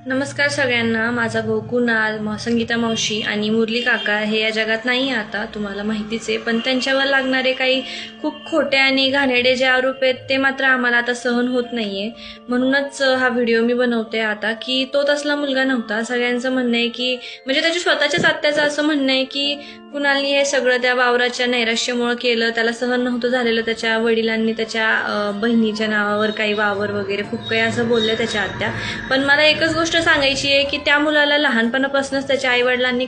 नमस्कार सगळ्यांना. माझा भाऊ कुणाल, संगीता मावशी आणि मुरली काका हे या जगात नाही आता, तुम्हाला माहितीच आहे. पण त्यांच्यावर लागणारे काही खूप खोटे आणि घाणेरडे जे आरोप आहेत ते मात्र आम्हाला आता सहन होत नाहीये. म्हणूनच हा व्हिडिओ मी बनवते आता, की तो तसला मुलगा नव्हता. सगळ्यांचं म्हणणं आहे की म्हणजे त्याच्या स्वतःच्याच आत्याचं असं म्हणणं आहे की कुणालनी हे सगळं त्या वावराच्या नैराश्यामुळे केलं, त्याला सहन नव्हतं झालेलं. त्याच्या वडिलांनी त्याच्या बहिणीच्या नावावर काही वावर वगैरे खूप काही असं बोलले त्याच्या आत्या. पण मला एकच गोष्ट सांगायची आहे की त्या मुलाला लहानपणापासूनच त्याच्या आईवडिलांनी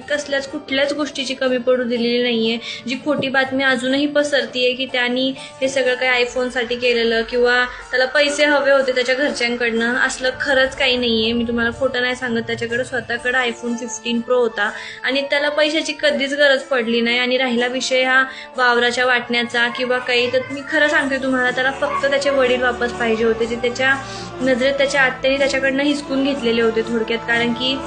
कुठल्याच गोष्टीची कमी पडू दिलेली नाहीये. जी खोटी बातमी अजूनही पसरतीये की त्यांनी हे सगळं काही आयफोनसाठी केलेलं किंवा त्याला पैसे हवे होते त्याच्या घरच्यांकडनं, असलं खरंच काही नाहीये. मी तुम्हाला खोटं नाही सांगत. त्याच्याकडे स्वतःकडे आयफोन 15 प्रो होता आणि त्याला पैशाची कधीच गरज पडली नाही. आणि राहिला विषय हा वावराच्या वाटण्याचा किंवा काही, तर मी खरं सांगते तुम्हाला, त्याला फक्त त्याचे वडील वापस पाहिजे होते. जे त्याच्या नजरेत त्याच्या आत्याने त्याच्याकडनं हिसकून घेतलेले होते थोडक्यात. कारण की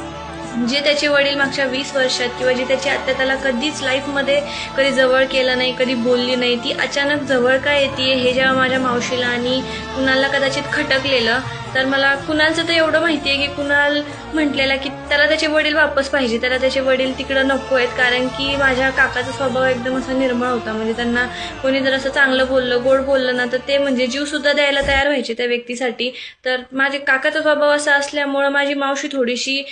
जे त्याचे वडील मागच्या 20 वर्षात किंवा जी त्याची आत्या त्याला कधीच लाईफमध्ये कधी जवळ केलं नाही, कधी बोलली नाही, ती अचानक जवळ का येते हे जेव्हा माझ्या मावशीला आणि कुणालला कदाचित खटकलेलं, तर मला कुणालचं तर एवढं माहिती आहे की कुणाल म्हटलेला की त्याला त्याचे वडील वापस पाहिजे, त्याला त्याचे वडील तिकडं नको आहेत. कारण की माझ्या काकाचा स्वभाव एकदम असा निर्मळ होता. म्हणजे त्यांना कोणी जर असं चांगलं बोललं, गोड बोललं ना, तर ते म्हणजे जीव सुद्धा द्यायला तयार व्हायचे त्या व्यक्तीसाठी. तर माझ्या काकाचा स्वभाव असा असल्यामुळं माझी मावशी थोडीशी